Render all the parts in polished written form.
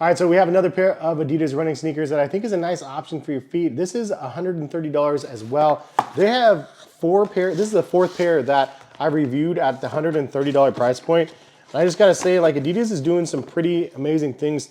All right, so we have another pair of Adidas running sneakers that I think is a nice option for your feet. This is $130 as well. They have 4 pairs. This is the 4th pair that I reviewed at the $130 price point. And I just gotta say, like, Adidas is doing some pretty amazing things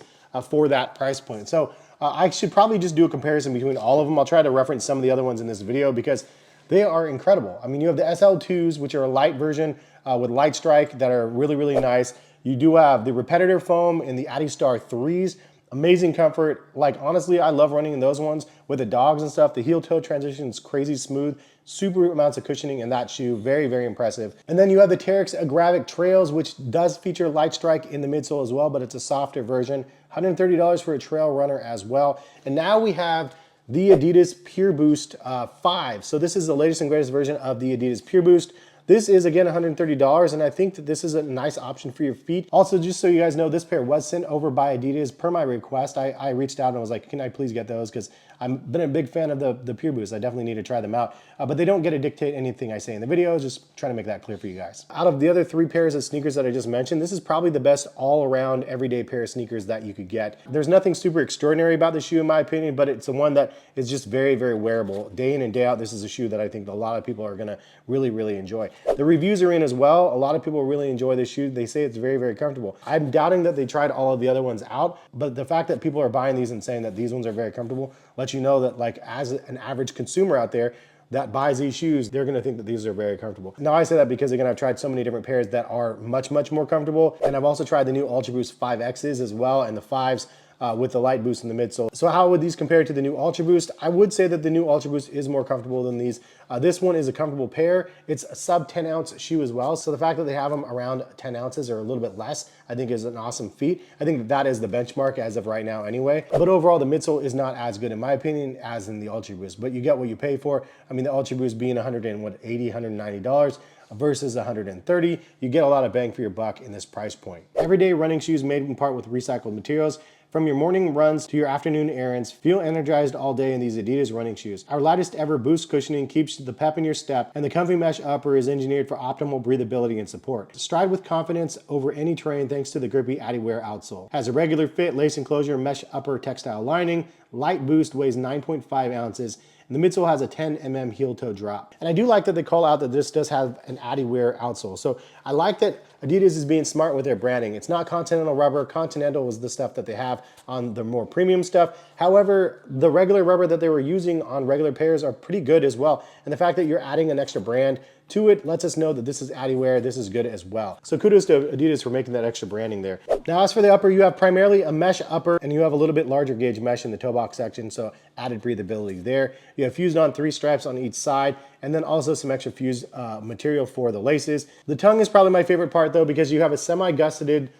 for that price point. So I should probably just do a comparison between all of them. I'll try to reference some of the other ones in this video because they are incredible. I mean, you have the SL2s, which are a light version with light strike that are really, really nice. You do have the repetitive foam and the Adistar 3s. Amazing comfort. Like, honestly, I love running in those ones with the dogs and stuff. The heel-toe transition is crazy smooth. Super amounts of cushioning in that shoe. Very, very impressive. And then you have the Terex Agravic Trails, which does feature light strike in the midsole as well, but it's a softer version. $130 for a trail runner as well. And now we have the Adidas PureBOOST 5. So this is the latest and greatest version of the Adidas PureBOOST. This is, again, $130, and I think that this is a nice option for your feet. Also, just so you guys know, this pair was sent over by Adidas per my request. I reached out and was like, can I please get those? Because I've been a big fan of the PureBOOST. I definitely need to try them out. But they don't get to dictate anything I say in the video. Just trying to make that clear for you guys. Out of the other 3 pairs of sneakers that I just mentioned, this is probably the best all-around everyday pair of sneakers that you could get. There's nothing super extraordinary about the shoe in my opinion, but it's the one that is just very, very wearable. Day in and day out, this is a shoe that I think a lot of people are gonna really, really enjoy. The reviews are in as well. A lot of people really enjoy this shoe. They say it's very, very comfortable. I'm doubting that they tried all of the other ones out, but the fact that people are buying these and saying that these ones are very comfortable lets you know that, like, as an average consumer out there that buys these shoes, they're gonna think that these are very comfortable. Now I say that because, again, I've tried so many different pairs that are much, much more comfortable. And I've also tried the new Ultra Boost 5Xs as well, and the 5s with the light boost in the midsole. So how would these compare to the new Ultra Boost? I would say that the new Ultra Boost is more comfortable than these. This one is a comfortable pair. It's a sub 10 ounce shoe as well. So the fact that they have them around 10 ounces or a little bit less, I think is an awesome feat. I think that is the benchmark as of right now anyway. But overall, the midsole is not as good in my opinion as in the Ultra Boost, but you get what you pay for. I mean, the Ultra Boost being $180, $190 versus $130, you get a lot of bang for your buck in this price point. Everyday running shoes made in part with recycled materials. From your morning runs to your afternoon errands, feel energized all day in these Adidas running shoes. Our lightest ever boost cushioning keeps the pep in your step, and the comfy mesh upper is engineered for optimal breathability and support. Stride with confidence over any terrain thanks to the grippy Adiwear outsole. Has a regular fit, lace enclosure, mesh upper textile lining. Light boost weighs 9.5 ounces. And the midsole has a 10 mm heel toe drop. And I do like that they call out that this does have an Adiwear outsole. So I like that Adidas is being smart with their branding. It's not Continental rubber. Continental was the stuff that they have on the more premium stuff. However, the regular rubber that they were using on regular pairs are pretty good as well. And the fact that you're adding an extra brand to it lets us know that this is Adiwear, this is good as well. So kudos to Adidas for making that extra branding there. Now as for the upper, you have primarily a mesh upper and you have a little bit larger gauge mesh in the toe box section, so added breathability there. You have fused on 3 straps on each side and then also some extra fused material for the laces. The tongue is probably my favorite part though because you have a semi-gusseted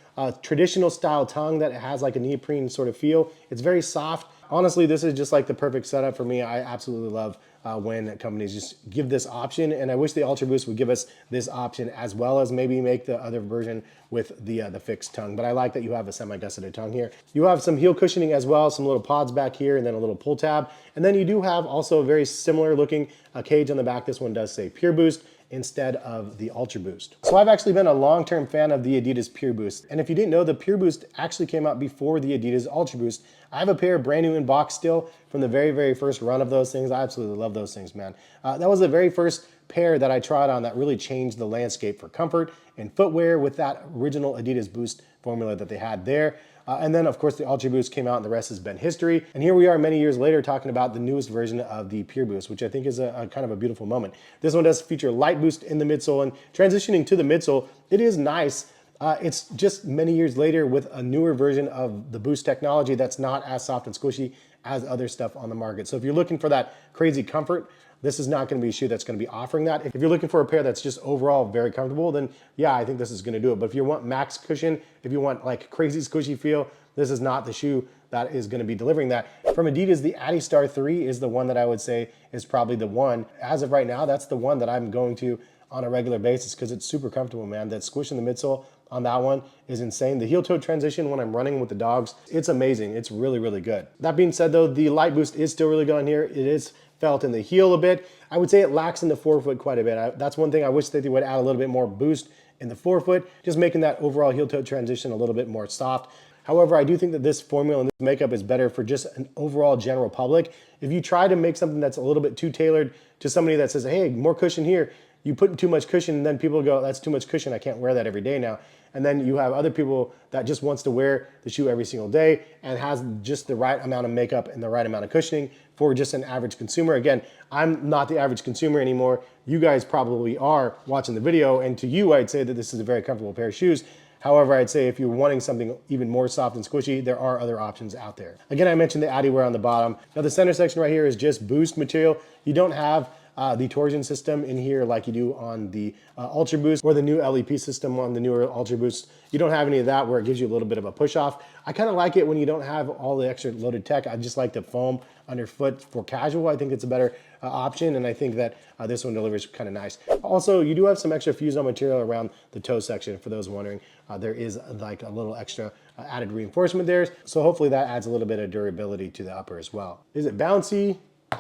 traditional style tongue that has like a neoprene sort of feel. It's very soft. Honestly, this is just like the perfect setup for me. I absolutely love when companies just give this option, and I wish the Ultra Boost would give us this option as well as maybe make the other version with the fixed tongue. But I like that you have a semi-gusseted tongue here. You have some heel cushioning as well, some little pods back here, and then a little pull tab. And then you do have also a very similar looking cage on the back. This one does say PureBOOST instead of the Ultra Boost. So I've actually been a long-term fan of the Adidas PureBOOST. And if you didn't know, the PureBOOST actually came out before the Adidas Ultra Boost. I have a pair brand new in box still from the very, very first run of those things. I absolutely love those things, man. That was the very first pair that I tried on that really changed the landscape for comfort and footwear with that original Adidas Boost formula that they had there. And then, of course, the Ultra Boost came out and the rest has been history. And here we are many years later talking about the newest version of the PureBOOST, which I think is a kind of a beautiful moment. This one does feature light boost in the midsole, and transitioning to the midsole, it is nice. It's just many years later with a newer version of the Boost technology that's not as soft and squishy as other stuff on the market. So if you're looking for that crazy comfort, this is not going to be a shoe that's going to be offering that. If you're looking for a pair that's just overall very comfortable, then yeah, I think this is going to do it. But if you want max cushion, if you want like crazy squishy feel, this is not the shoe that is going to be delivering that. From Adidas, the Adistar 3 is the one that I would say is probably the one. As of right now, that's the one that I'm going to on a regular basis because it's super comfortable, man. That squish in the midsole on that one is insane. The heel toe transition when I'm running with the dogs, it's amazing. It's really, really good. That being said though, the light boost is still really good on here. It is felt in the heel a bit. I would say it lacks in the forefoot quite a bit. That's one thing I wish that they would add a little bit more boost in the forefoot, just making that overall heel toe transition a little bit more soft. However, I do think that this formula and this makeup is better for just an overall general public. If you try to make something that's a little bit too tailored to somebody that says, hey, more cushion here, you put too much cushion, and then people go, that's too much cushion, I can't wear that every day now. And then you have other people that just wants to wear the shoe every single day and has just the right amount of makeup and the right amount of cushioning for just an average consumer. Again, I'm not the average consumer anymore. You guys probably are watching the video, and to you, I'd say that this is a very comfortable pair of shoes. However, I'd say if you're wanting something even more soft and squishy, there are other options out there. Again, I mentioned the Adiwear on the bottom. Now the center section right here is just Boost material. You don't have the torsion system in here like you do on the Ultra Boost or the new LEP system on the newer Ultra Boost. You don't have any of that where it gives you a little bit of a push off. I kind of like it when you don't have all the extra loaded tech. I just like the foam underfoot for casual. I think it's a better option, and I think that this one delivers kind of nice. Also, you do have some extra fused on material around the toe section. For those wondering, there is like a little extra added reinforcement there. So hopefully that adds a little bit of durability to the upper as well. Is it bouncy? I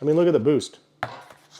mean, look at the boost.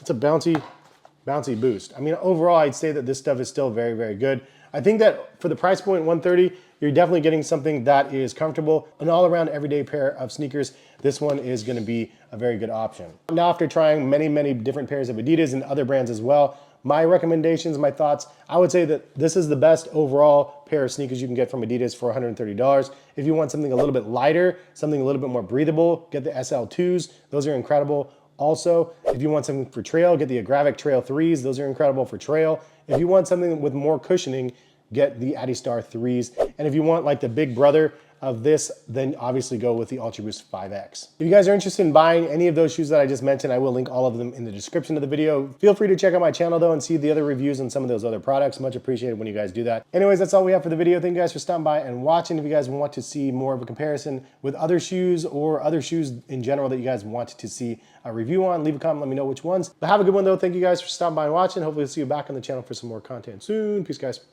It's a bouncy boost. I mean, overall, I'd say that this stuff is still very, very good. I think that for the price point, $130, you're definitely getting something that is comfortable. An all-around everyday pair of sneakers, this one is gonna be a very good option. Now, after trying many, many different pairs of Adidas and other brands as well, my recommendations, my thoughts, I would say that this is the best overall pair of sneakers you can get from Adidas for $130. If you want something a little bit lighter, something a little bit more breathable, get the SL2s. Those are incredible. Also, if you want something for trail, get the Agravic Trail 3s. Those are incredible for trail. If you want something with more cushioning, get the Adistar 3s. And if you want like the big brother of this, then obviously go with the Ultra Boost 5X. If you guys are interested in buying any of those shoes that I just mentioned, I will link all of them in the description of the video. Feel free to check out my channel though and see the other reviews on some of those other products. Much appreciated when you guys do that. Anyways, that's all we have for the video. Thank you guys for stopping by and watching. If you guys want to see more of a comparison with other shoes or other shoes in general that you guys want to see a review on, leave a comment, let me know which ones. But have a good one though. Thank you guys for stopping by and watching. Hopefully I'll see you back on the channel for some more content soon. Peace guys.